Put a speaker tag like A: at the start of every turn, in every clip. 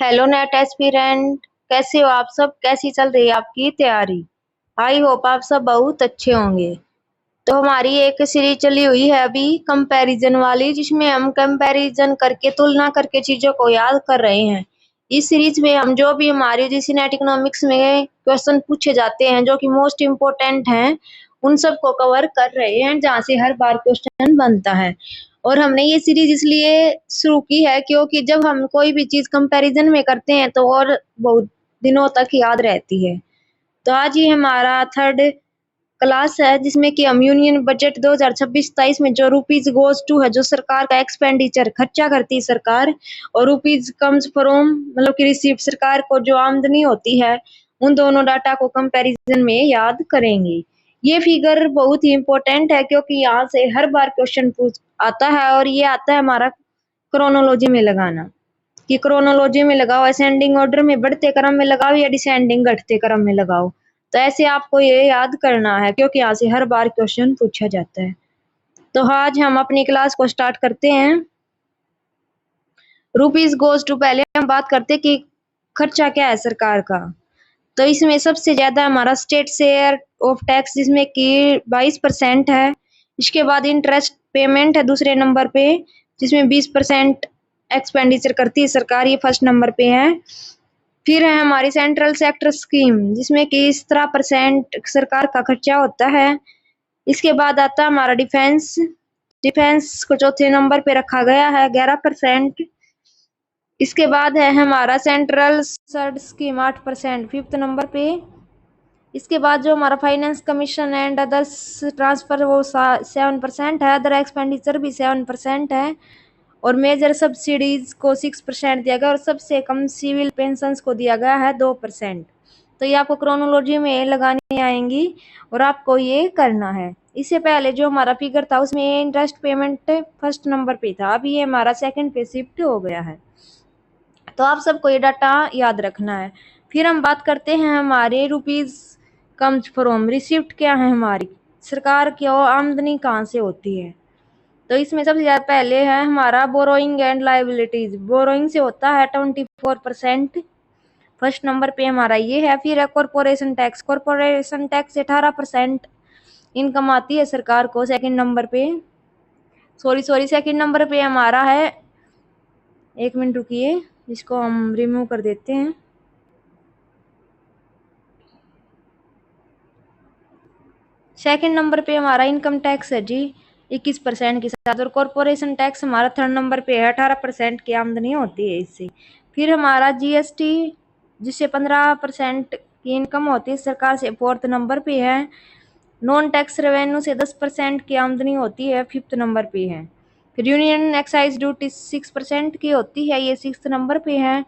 A: Hello net aspirant, कैसे हो आप सब? कैसी चल रही है आपकी तैयारी? आई होप आप सब बहुत अच्छे होंगे। तो हमारी एक सीरीज चली हुई है अभी कंपैरिजन वाली, जिसमें हम कंपैरिजन करके तुलना करके चीजों को याद कर रहे हैं। इस सीरीज में हम जो भी हमारे जैसे नेट इकोनॉमिक्स में क्वेश्चन पूछे जाते हैं जो कि मोस्ट इम्पोर्टेंट हैं, उन सब को कवर कर रहे हैं जहाँ से हर बार क्वेश्चन बनता है। और हमने ये सीरीज इसलिए शुरू की है क्योंकि जब हम कोई भी चीज कंपैरिजन में करते हैं तो और बहुत दिनों तक याद रहती है। तो आज ये हमारा थर्ड क्लास है जिसमें कि हम यूनियन बजट 2026-27 में जो रुपीज गोज टू है, जो सरकार का एक्सपेंडिचर खर्चा करती है सरकार, और रुपीज कम्स फ्रॉम मतलब कि रिसीव सरकार को जो आमदनी होती है, उन दोनों डाटा को कंपैरिजन में याद करेंगे। ये फिगर बहुत ही इंपॉर्टेंट है क्योंकि यहाँ से हर बार क्वेश्चन पूछ आता है, और ये आता है हमारा क्रोनोलॉजी में लगाना कि क्रोनोलॉजी में लगाओ, असेंडिंग ऑर्डर में बढ़ते क्रम में लगाओ या डिसेंडिंग घटते क्रम में लगाओ। तो ऐसे आपको ये याद करना है क्योंकि यहाँ से हर बार क्वेश्चन पूछा जाता है। तो आज हम अपनी क्लास को स्टार्ट करते हैं। रुपीज गोज टू, पहले हम बात करते कि खर्चा क्या है सरकार का। तो इसमें सबसे ज्यादा हमारा स्टेट शेयर ऑफ टैक्स जिसमें कि 22% है। इसके बाद इंटरेस्ट पेमेंट है दूसरे नंबर पे, जिसमें 20% एक्सपेंडिचर करती है सरकार, ये फर्स्ट नंबर पे है। फिर है हमारी सेंट्रल सेक्टर स्कीम जिसमें कि 17% सरकार का खर्चा होता है। इसके बाद आता है हमारा डिफेंस। डिफेंस को चौथे नंबर पे रखा गया है 11%। इसके बाद है हमारा central surd scheme 8%, fifth number पे। इसके बाद जो हमारा finance commission and others transfer वो 7% है। अदर एक्सपेंडिचर भी 7% है। और मेजर सब्सिडीज को 6% दिया गया, और सबसे कम सिविल पेंशंस को दिया गया है 2%। तो ये आपको क्रोनोलॉजी में लगानी आएंगी और आपको ये करना है। इससे पहले जो हमारा फिगर था उसमें इंटरेस्ट पेमेंट फर्स्ट नंबर पे था, अभी ये हमारा सेकंड पे शिफ्ट हो गया है। तो आप सबको ये डाटा याद रखना है। फिर हम बात करते हैं हमारे रुपीज कम्स फ्रॉम, रिसिप्ट क्या है हमारी, सरकार की आमदनी कहाँ से होती है। तो इसमें सबसे ज्यादा पहले है हमारा बोरोइंग एंड लाइबिलिटीज। बोरोइंग से होता है 24%, फर्स्ट नंबर पे हमारा ये है। फिर है corporation tax. Corporation tax 18% income आती है सरकार को, सेकंड नंबर पे। सेकंड नंबर पे हमारा है, एक मिनट रुकिए, इसको हम रिमूव कर देते हैं। सेकंड नंबर पे हमारा इनकम टैक्स है जी 21% के साथ, और कॉरपोरेशन टैक्स हमारा थर्ड नंबर पे है, 18% की आमदनी होती है इससे। फिर हमारा जीएसटी जिससे 15% की इनकम होती है सरकार से, फोर्थ नंबर पे है। नॉन टैक्स रेवेन्यू से 10% की आमदनी होती है, फिफ्थ नंबर पे है। फिर यूनियन एक्साइज ड्यूटी 6% की होती है, ये सिक्स्थ नंबर पे है।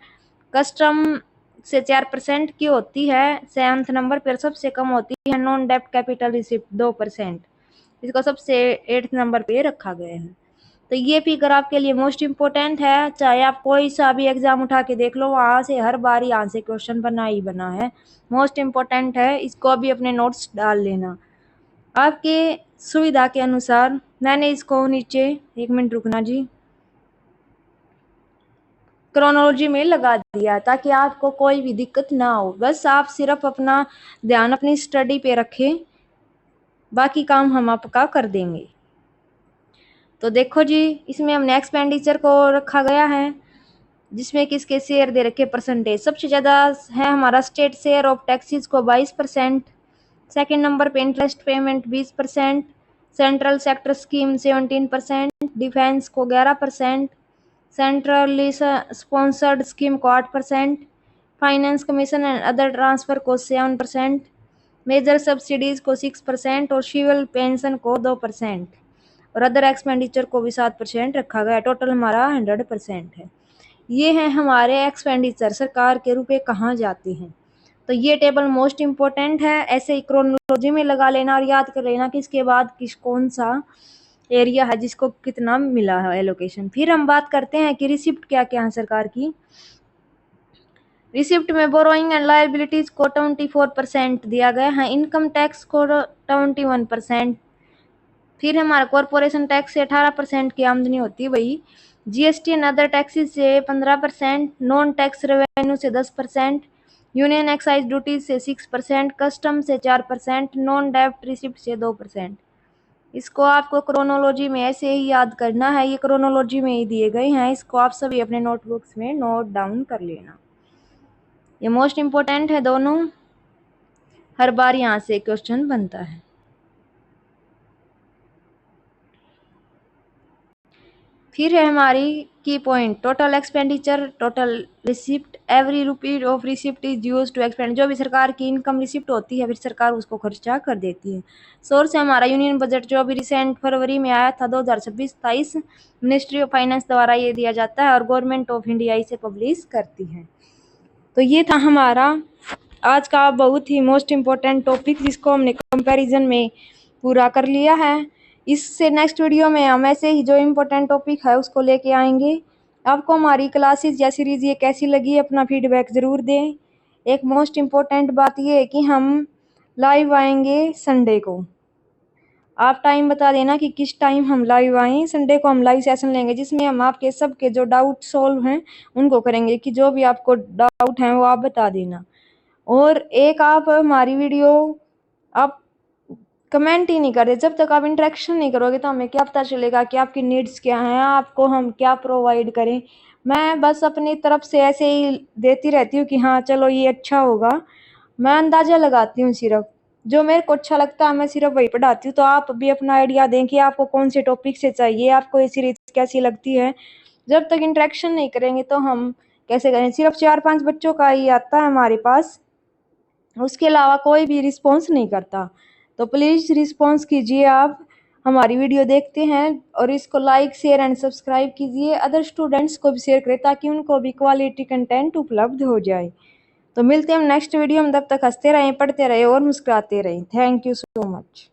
A: कस्टम से 4% की होती है, सेवंथ नंबर पर। सबसे कम होती है नॉन डेप्ट कैपिटल रिसिप्ट 2%, इसको सबसे एट्थ नंबर पे रखा गया है। तो ये फिगर आपके लिए मोस्ट इम्पोर्टेंट है, चाहे आप कोई सा भी एग्जाम उठा के देख लो, वहाँ से हर बार यहाँ से क्वेश्चन बना ही बना है, मोस्ट इम्पोर्टेंट है। इसको अभी अपने नोट्स डाल लेना आपके सुविधा के अनुसार। मैंने इसको नीचे, एक मिनट रुकना जी, क्रोनोलॉजी में लगा दिया ताकि आपको कोई भी दिक्कत ना हो। बस आप सिर्फ अपना ध्यान अपनी स्टडी पे रखें, बाकी काम हम आपका कर देंगे। तो देखो जी, इसमें हमने एक्सपेंडिचर को रखा गया है जिसमें किसके शेयर दे रखे परसेंटेज। सबसे ज़्यादा है हमारा स्टेट शेयर ऑफ टैक्सेस को 22%, सेकेंड नंबर पे interest payment 20%, central sector scheme 17%, defence को 11%, सेंट्रली स्पॉन्सर्ड स्कीम को 8%, finance commission and other transfer को 7%, मेजर सब्सिडीज को 6% और सिविल पेंशन को 2%, और अदर एक्सपेंडिचर को भी 7% रखा गया। टोटल हमारा 100% है। ये है हमारे एक्सपेंडिचर, सरकार के रुपए कहाँ जाते हैं। तो ये टेबल मोस्ट इम्पोर्टेंट है, ऐसे ही क्रोनोलॉजी में लगा लेना और याद कर लेना कि इसके बाद कौन सा एरिया है जिसको कितना मिला है एलोकेशन। फिर हम बात करते हैं कि रिसिप्ट क्या क्या है सरकार की। रिसिप्ट में बोरोइंग एंड लायबिलिटीज को 24% दिया गया है, इनकम टैक्स को 21%। फिर हमारा कॉरपोरेशन टैक्स से 18% की आमदनी होती है वही। जीएसटी एंड अदर टैक्सेस से 15%, नॉन टैक्स रेवेन्यू से 10%, यूनियन एक्साइज ड्यूटी से 6%, कस्टम से 4%, नॉन डेब्ट रिसिप्ट से 2%। इसको आपको क्रोनोलॉजी में ऐसे ही याद करना है, ये क्रोनोलॉजी में ही दिए गए हैं, इसको आप सभी अपने नोटबुक्स में नोट डाउन कर लेना। ये मोस्ट इम्पोर्टेंट है दोनों, हर बार यहाँ से क्वेश्चन बनता है। फिर है हमारी की point, total expenditure, total receipt, every rupee of receipt is use to expend. जो भी सरकार की इनकम रिसिप्ट होती है फिर सरकार उसको खर्चा कर देती है। सोर्स है हमारा यूनियन बजट, जो अभी रिसेंट फरवरी में आया था 2026-27, मिनिस्ट्री ऑफ फाइनेंस द्वारा ये दिया जाता है और गवर्नमेंट ऑफ इंडिया इसे पब्लिश करती है। तो ये था हमारा आज का बहुत ही मोस्ट इम्पोर्टेंट टॉपिक, जिसको हमने कंपैरिजन में पूरा कर लिया है। इससे नेक्स्ट वीडियो में हम ऐसे ही जो इम्पोर्टेंट टॉपिक है उसको लेके आएंगे। आपको हमारी क्लासेस या सीरीज ये कैसी लगी, अपना फीडबैक ज़रूर दें। एक मोस्ट इम्पोर्टेंट बात ये है कि हम लाइव आएंगे संडे को। आप टाइम बता देना कि किस टाइम हम लाइव आएँ। संडे को हम लाइव सेशन लेंगे जिसमें हम आपके सबके जो डाउट सॉल्व हैं उनको करेंगे, कि जो भी आपको डाउट हैं वो आप बता देना। और एक आप हमारी वीडियो आप कमेंट ही नहीं कर रहे, जब तक आप इंटरेक्शन नहीं करोगे तो हमें क्या पता चलेगा कि आपकी नीड्स क्या हैं, आपको हम क्या प्रोवाइड करें। मैं बस अपनी तरफ से ऐसे ही देती रहती हूँ कि हाँ चलो ये अच्छा होगा, मैं अंदाज़ा लगाती हूँ सिर्फ, जो मेरे को अच्छा लगता है मैं सिर्फ वही पढ़ाती हूँ। तो आप भी अपना आइडिया दें कि आपको कौन से टॉपिक से चाहिए, आपको ये सीरीज कैसी लगती है। जब तक इंटरेक्शन नहीं करेंगे तो हम कैसे करें। सिर्फ 4-5 बच्चों का ही आता है हमारे पास, उसके अलावा कोई भी रिस्पॉन्स नहीं करता। तो प्लीज़ रिस्पॉन्स कीजिए, आप हमारी वीडियो देखते हैं और इसको लाइक शेयर एंड सब्सक्राइब कीजिए, अदर स्टूडेंट्स को भी शेयर करें ताकि उनको भी क्वालिटी कंटेंट उपलब्ध हो जाए। तो मिलते हैं हम नेक्स्ट वीडियो में, तब तक हंसते रहें, पढ़ते रहें और मुस्कुराते रहें। Thank you so much.